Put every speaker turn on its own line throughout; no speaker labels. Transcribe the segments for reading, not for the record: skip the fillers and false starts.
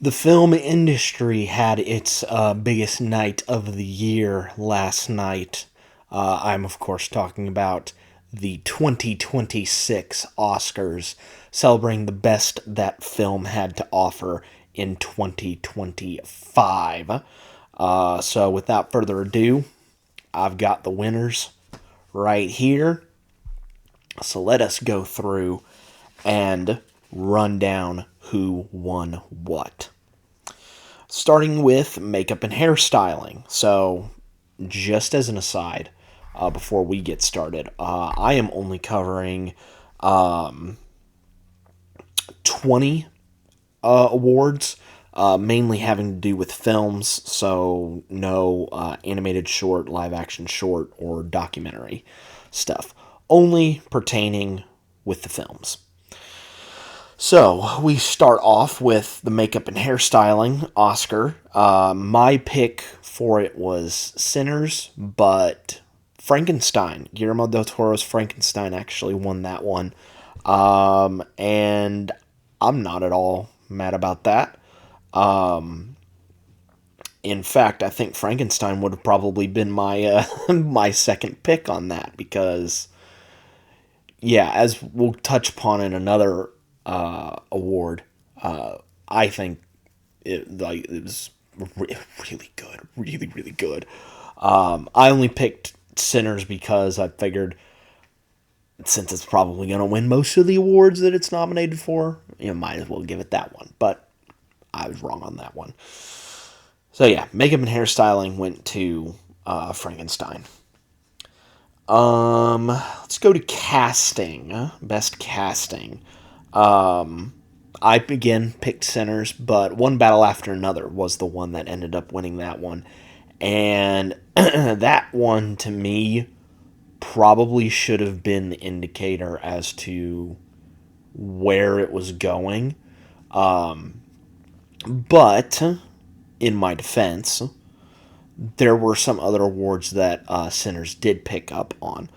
The film industry had its biggest night of the year last night. I'm, of course, talking about the 2026 Oscars, celebrating the best that film had to offer in 2025. So, without further ado, I've got the winners right here. So, let us go through and run down who won what. Starting with makeup and hairstyling. So, just as an aside, before we get started, I am only covering 20 awards, mainly having to do with films, so no animated short, live action short, or documentary stuff. Only pertaining with the films. So, we start off with the makeup and hairstyling Oscar. My pick for it was Sinners, but Frankenstein. Guillermo del Toro's Frankenstein actually won that one. And I'm not at all mad about that. In fact, I think Frankenstein would have probably been my my second pick on that because, yeah, as we'll touch upon in another award, I think it was really good, really good. I only picked Sinners because I figured since it's probably going to win most of the awards that it's nominated for, might as well give it that one. But I was wrong on that one. So yeah, makeup and hairstyling went to Frankenstein. Let's go to casting. Best casting. I again picked Sinners, but One Battle After Another was the one that ended up winning that one. And that one, to me, probably should have been the indicator as to where it was going. But, in my defense, there were some other awards that Sinners did pick up on,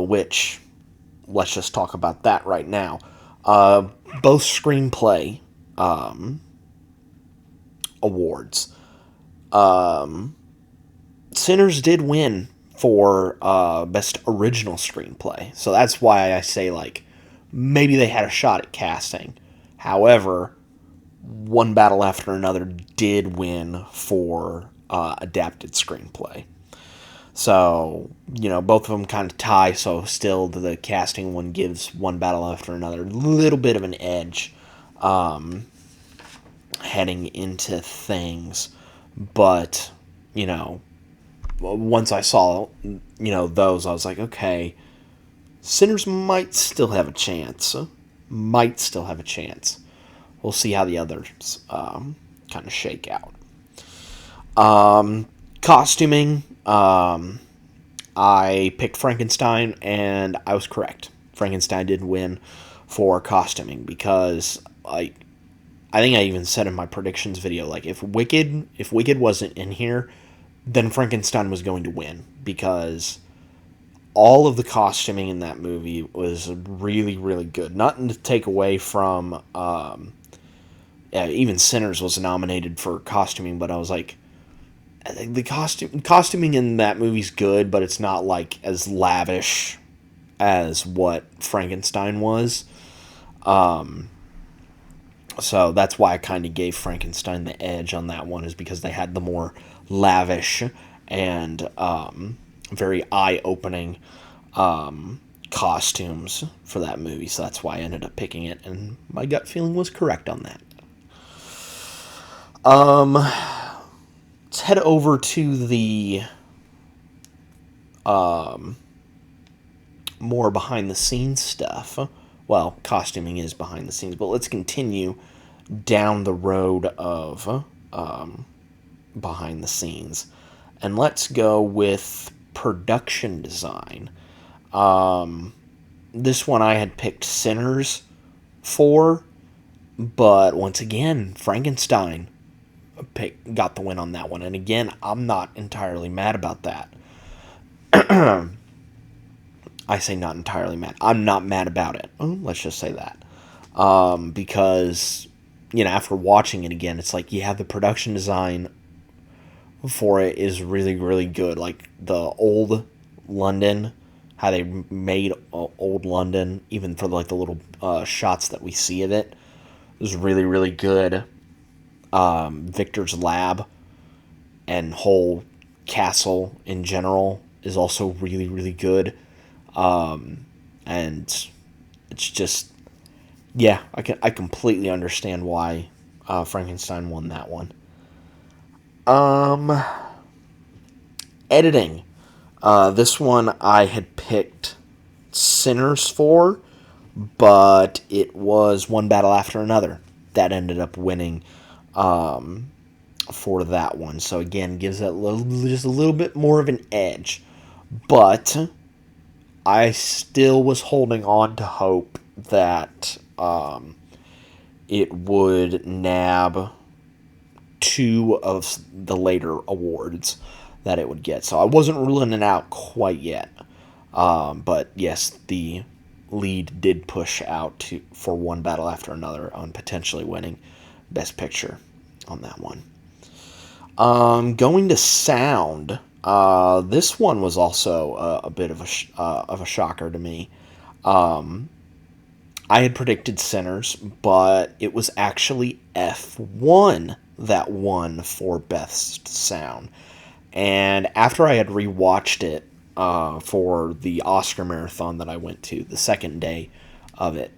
which, let's just talk about that right now. Both screenplay awards. Sinners did win for best original screenplay, so that's why I say maybe they had a shot at casting. However, One Battle After Another did win for adapted screenplay. So, both of them kind of tie, so still the casting one gives One Battle After Another a little bit of an edge heading into things. But, once I saw, those, I was like, okay, Sinners might still have a chance. Might still have a chance. We'll see how the others kind of shake out. Costuming, I picked Frankenstein, and I was correct. Frankenstein did win for costuming because, I think I even said in my predictions video, if Wicked wasn't in here, then Frankenstein was going to win because all of the costuming in that movie was really, really good. Nothing to take away from, even Sinners was nominated for costuming, but I was like, the costuming in that movie's good, but it's not as lavish as what Frankenstein was. So that's why I kind of gave Frankenstein the edge on that one, is because they had the more lavish and very eye-opening costumes for that movie. So that's why I ended up picking it, and my gut feeling was correct on that. Let's head over to the more behind-the-scenes stuff. Well, costuming is behind the scenes, but let's continue down the road of behind the scenes. And let's go with production design. This one I had picked Sinners for, but once again, Frankenstein got the win on that one. And again, I'm not entirely mad about that. I say not entirely mad. I'm not mad about it. Let's just say that. Because after watching it again, it's like, yeah, the production design for it is really, really good. Like the old London, how they made old London, even for like the little shots that we see of it, is really, really good. Victor's lab and whole castle in general is also really, really good. And it's just, yeah, I completely understand why Frankenstein won that one. Um, Editing. This one I had picked Sinners for, but it was One Battle After Another that ended up winning for that one. So again, gives it just a little bit more of an edge. But I still was holding on to hope that it would nab two of the later awards that it would get. So I wasn't ruling it out quite yet. But yes, the lead did push out for One Battle After Another on potentially winning Best Picture on that one. Going to sound, this one was also a bit of a shocker to me. I had predicted Sinners, but it was actually F1 that won for Best Sound. And after I had rewatched it for the Oscar marathon that I went to, the second day of it,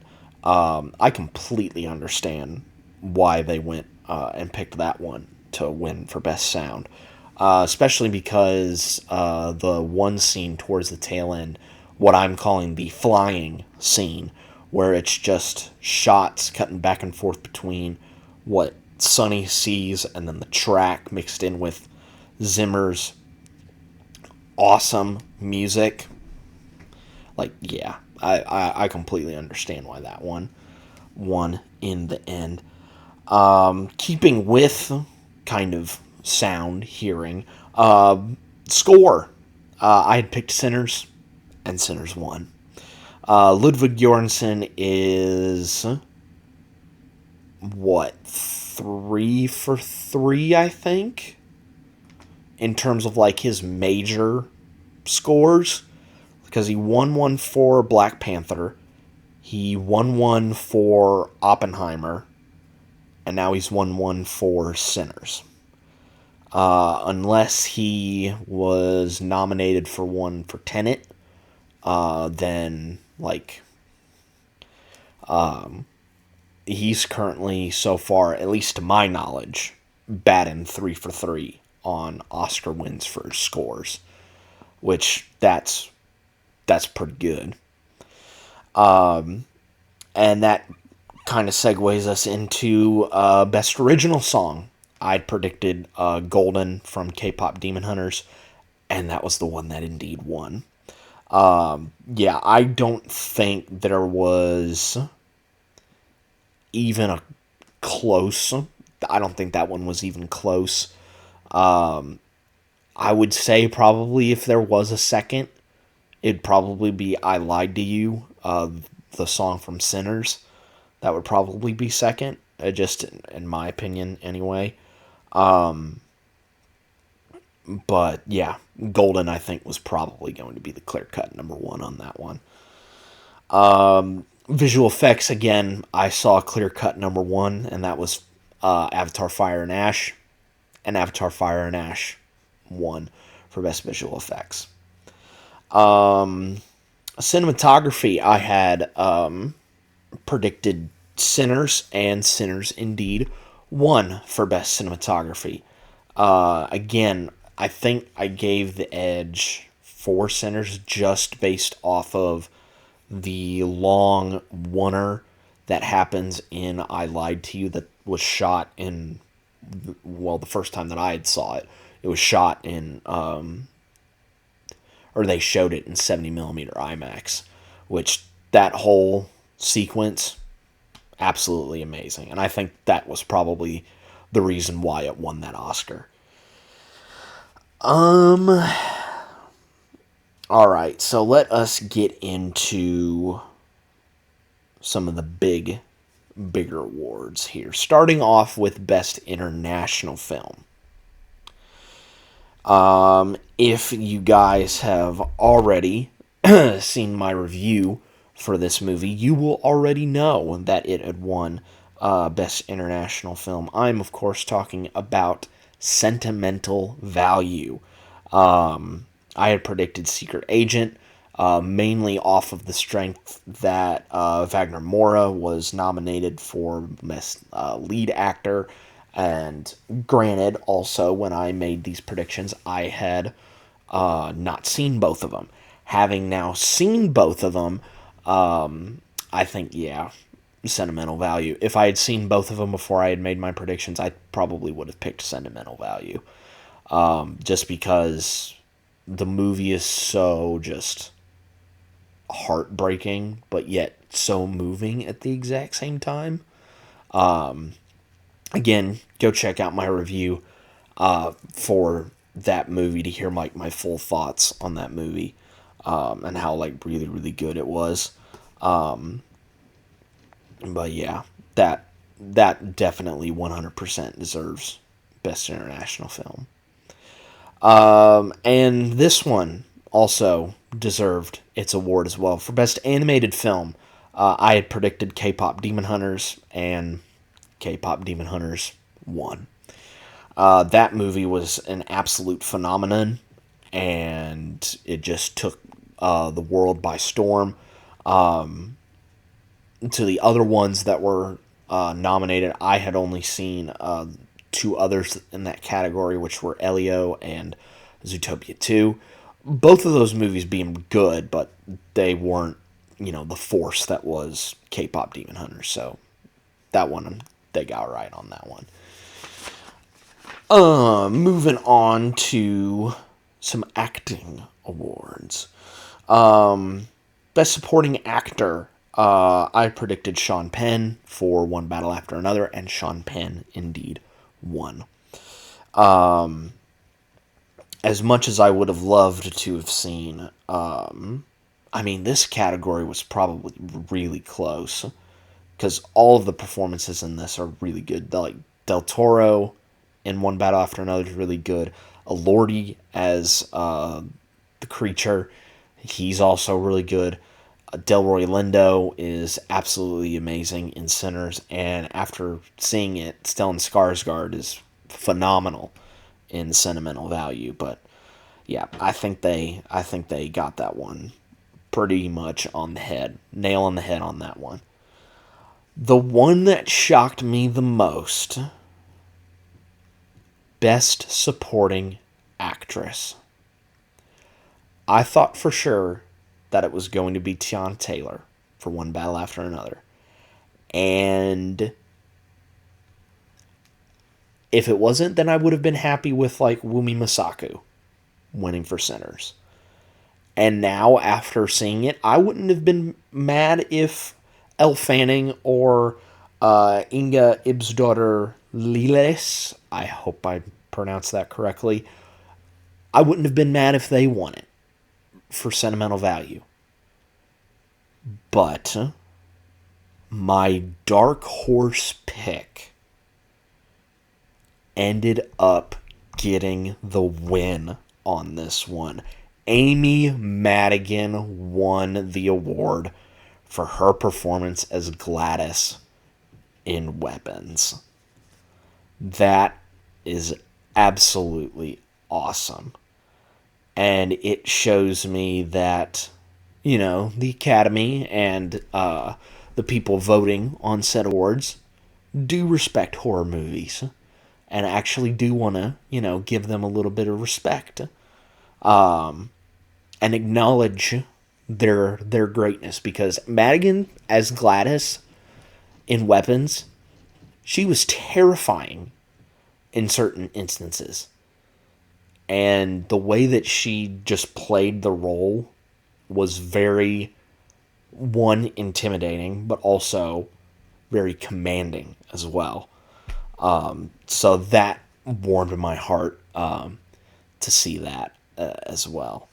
I completely understand why they went and picked that one to win for Best Sound. Especially because the one scene towards the tail end, what I'm calling the flying scene, where it's just shots cutting back and forth between what Sonny sees and then the track mixed in with Zimmer's awesome music. Like, yeah, I completely understand why that one won in the end. Keeping with kind of sound, hearing, score. I had picked Sinners, and Sinners won. Ludwig Göransson is, what, 3 for 3, I think, in terms of like his major scores, because he won one for Black Panther, he won one for Oppenheimer, and now he's won one for Sinners. Unless he was nominated for one for Tenet, then like he's currently so far, at least to my knowledge, batting 3 for 3 on Oscar wins for scores, which that's pretty good. And that kind of segues us into Best Original Song. I'd predicted Golden from K-Pop Demon Hunters, and that was the one that indeed won. Yeah, I don't think there was even a close. I don't think that one was even close. I would say probably if there was a second, it'd probably be I Lied to You, the song from Sinners. That would probably be second, just in my opinion anyway. But yeah, Golden I think was probably going to be the clear-cut number one on that one. Visual effects, again, I saw clear-cut number one, and that was Avatar Fire and Ash. And Avatar Fire and Ash won for Best Visual Effects. Cinematography, I had predicted Sinners, and Sinners indeed won for Best Cinematography. Again, I think I gave the edge for Sinners just based off of the long oneer that happens in I Lied to You that was shot in, well, the first time that I had saw it, it was shot in, or they showed it in 70mm IMAX, which that whole sequence, absolutely amazing. And I think that was probably the reason why it won that Oscar. Alright, so let us get into some of the big bigger awards here. Starting off with Best International Film. If you guys have already seen my review for this movie, you will already know that it had won Best International Film. I'm, of course, talking about Sentimental Value. I had predicted Secret Agent, mainly off of the strength that Wagner Moura was nominated for Best Lead Actor. And granted, also, when I made these predictions, I had not seen both of them. Having now seen both of them, I think, yeah, Sentimental Value. If I had seen both of them before I had made my predictions, I probably would have picked Sentimental Value. Just because the movie is so just heartbreaking, but yet so moving at the exact same time. Again, go check out my review for that movie to hear my full thoughts on that movie, and how really, really good it was. But yeah, that definitely 100% deserves Best International Film. And this one also deserved its award as well. For Best Animated Film, I had predicted K-Pop Demon Hunters, and K-Pop Demon Hunters won. That movie was an absolute phenomenon, and it just took the world by storm. To the other ones that were nominated, I had only seen two others in that category, which were Elio and Zootopia 2. Both of those movies being good, but they weren't, the force that was K-Pop Demon Hunters. So that one, they got right on that one. Moving on to some acting awards. Best Supporting Actor, I predicted Sean Penn for One Battle After Another, and Sean Penn indeed won. As much as I would have loved to have seen, this category was probably really close, because all of the performances in this are really good. Like Del Toro in One Battle After Another is really good. Elordi as the creature, he's also really good. Delroy Lindo is absolutely amazing in Sinners, and after seeing it, Stellan Skarsgård is phenomenal in Sentimental Value. But yeah, I think they got that one pretty much on the head, nail on the head on that one. The one that shocked me the most, Best Supporting Actress. I thought for sure that it was going to be Tiana Taylor for One Battle After Another. And if it wasn't, then I would have been happy with Wumi Masaku winning for Sinners. And now, after seeing it, I wouldn't have been mad if Elle Fanning or Inga Ibsdottir Liles, I hope I pronounced that correctly, I wouldn't have been mad if they won it for Sentimental Value. But my dark horse pick ended up getting the win on this one. Amy Madigan won the award for her performance as Gladys in Weapons. That is absolutely awesome. And it shows me that, the Academy and the people voting on said awards do respect horror movies and actually do want to, give them a little bit of respect. And acknowledge their greatness, because Madigan as Gladys in Weapons, she was terrifying in certain instances. And the way that she just played the role was very, one, intimidating, but also very commanding as well. So that warmed my heart to see that as well.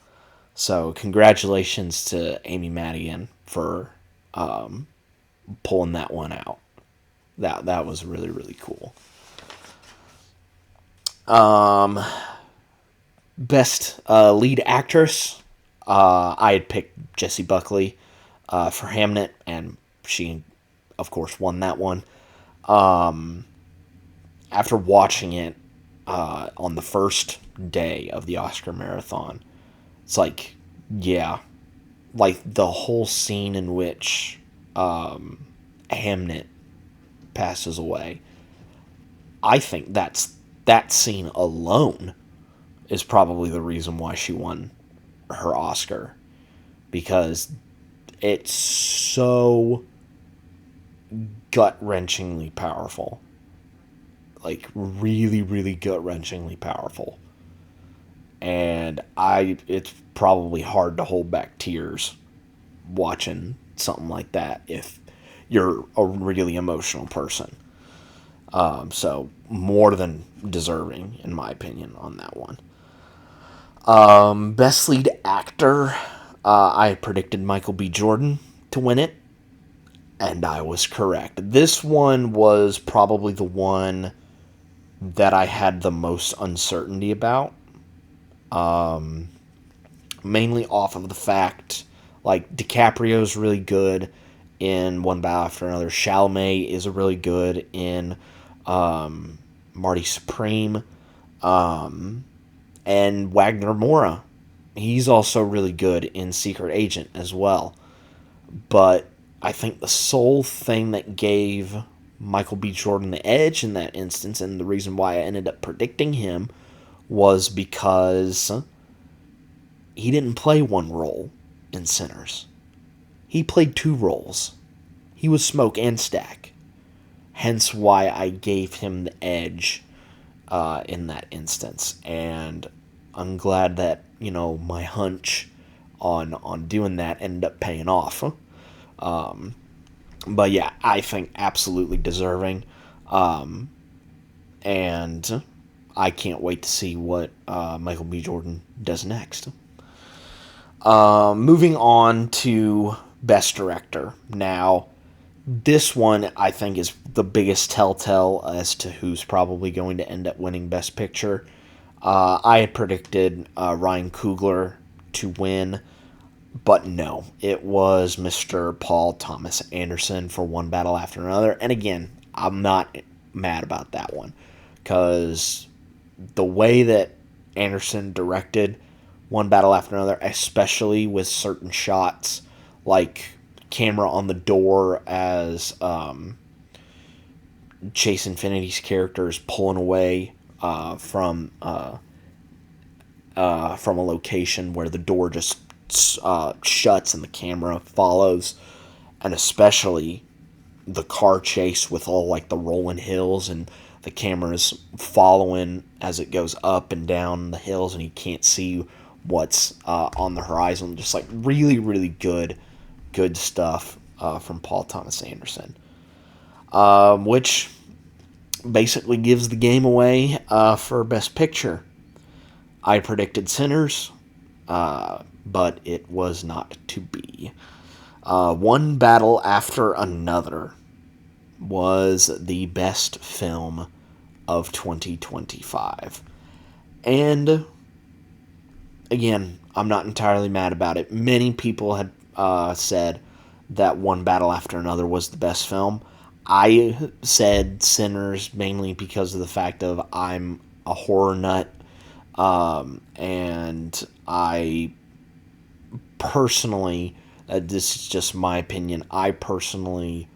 So congratulations to Amy Madigan for pulling that one out. That was really, really cool. Um, Best lead actress. I had picked Jessie Buckley for Hamnet, and she, of course, won that one. After watching it on the first day of the Oscar marathon, it's like, yeah, like the whole scene in which Hamnet passes away. I think that scene alone is probably the reason why she won her Oscar, because it's so gut wrenchingly powerful, like really, really gut wrenchingly powerful, and it's probably hard to hold back tears watching something like that if you're a really emotional person. So more than deserving, in my opinion, on that one. Best lead actor, I predicted Michael B. Jordan to win it, and I was correct. This one was probably the one that I had the most uncertainty about, mainly off of the fact, like, DiCaprio's really good in One Battle After Another. Chalamet is really good in Marty Supreme. And Wagner Moura, he's also really good in Secret Agent as well. But I think the sole thing that gave Michael B. Jordan the edge in that instance, and the reason why I ended up predicting him, was because he didn't play one role in Sinners. He played two roles. He was Smoke and Stack. Hence why I gave him the edge in that instance. And I'm glad that, my hunch on doing that ended up paying off. But yeah, I think absolutely deserving. And I can't wait to see what Michael B. Jordan does next. Moving on to Best Director. Now, this one I think is the biggest telltale as to who's probably going to end up winning Best Picture. I had predicted Ryan Coogler to win, but no, it was Mr. Paul Thomas Anderson for One Battle After Another. And again, I'm not mad about that one, because the way that Anderson directed One Battle After Another, especially with certain shots, like camera on the door as Chase Infinity's character is pulling away from a location where the door just shuts and the camera follows, and especially the car chase with all like the rolling hills and the camera's following as it goes up and down the hills and you can't see what's on the horizon. Just like really, really good stuff from Paul Thomas Anderson, which basically gives the game away for Best Picture. I predicted Sinners, but it was not to be. One Battle After Another was the best film of 2025. And again, I'm not entirely mad about it. Many people had said that One Battle After Another was the best film. I said Sinners mainly because of the fact of I'm a horror nut, and I personally, this is just my opinion, I personally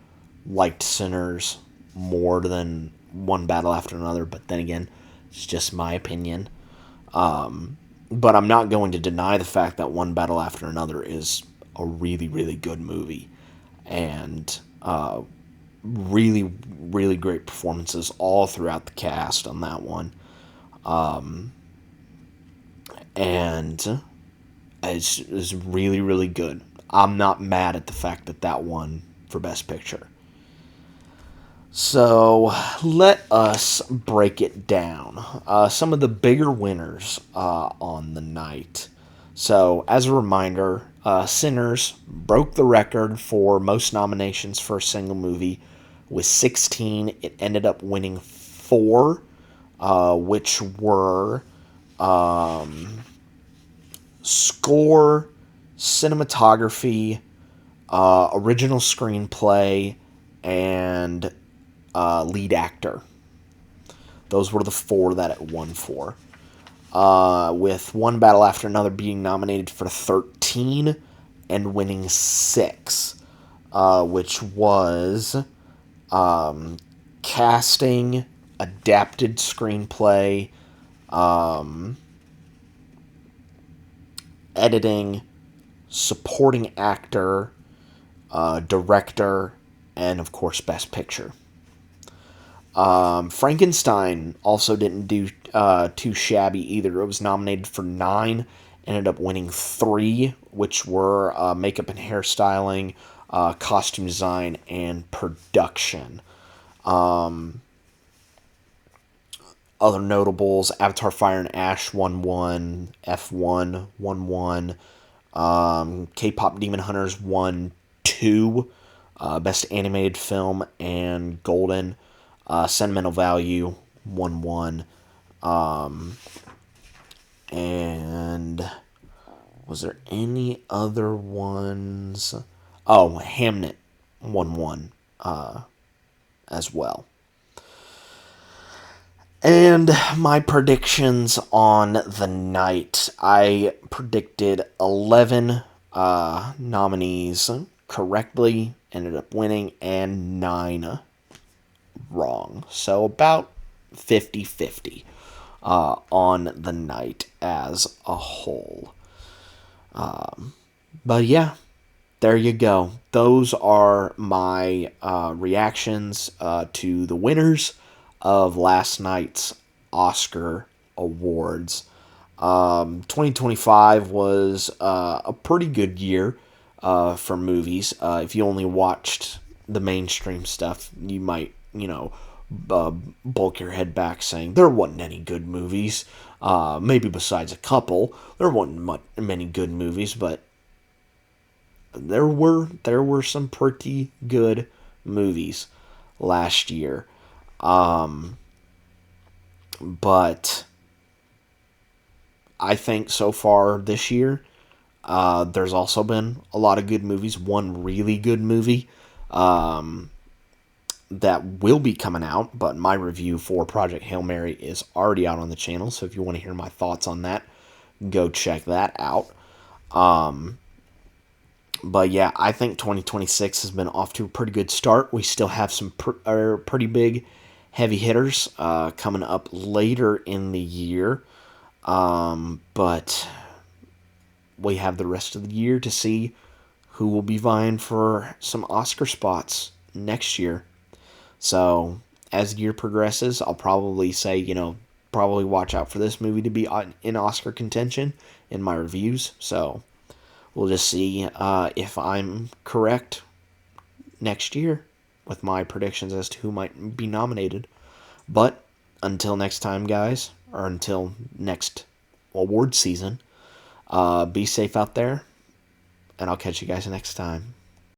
liked Sinners more than One Battle After Another, but then again, it's just my opinion. But I'm not going to deny the fact that One Battle After Another is a really, really good movie. And really, really great performances all throughout the cast on that one. And it's really, really good. I'm not mad at the fact that that won for Best Picture. So let us break it down. Some of the bigger winners on the night. So as a reminder, Sinners broke the record for most nominations for a single movie with 16. It ended up winning 4, which were score, cinematography, original screenplay, and lead actor. Those were the 4 that it won for. With One Battle After Another being nominated for 13 and winning 6, which was casting, adapted screenplay, editing, supporting actor, director, and of course, Best Picture. Frankenstein also didn't do too shabby either. It was nominated for 9, ended up winning 3, which were makeup and hairstyling, costume design, and production. Other notables: Avatar: Fire and Ash won 1, F1 won 1, K-pop Demon Hunters won 2, Best Animated Film and Golden. Sentimental Value won 1. And was there any other ones? Oh, Hamnet won 1 as well. And my predictions on the night. I predicted 11 nominees correctly, ended up winning, and 9 wrong. So about 50-50 on the night as a whole. But yeah, there you go. Those are my reactions to the winners of last night's Oscar awards. 2025 was a pretty good year for movies. If you only watched the mainstream stuff, you might, bulk your head back saying there wasn't any good movies. Maybe besides a couple, there wasn't many good movies, but there were some pretty good movies last year. But I think so far this year, there's also been a lot of good movies. One really good movie that will be coming out, but my review for Project Hail Mary is already out on the channel, so if you want to hear my thoughts on that, go check that out. But yeah, I think 2026 has been off to a pretty good start. We still have some pretty big heavy hitters coming up later in the year, but we have the rest of the year to see who will be vying for some Oscar spots next year. So as the year progresses, I'll probably say, probably watch out for this movie to be in Oscar contention in my reviews. So we'll just see if I'm correct next year with my predictions as to who might be nominated. But until next time, guys, or until next award season, be safe out there, and I'll catch you guys next time.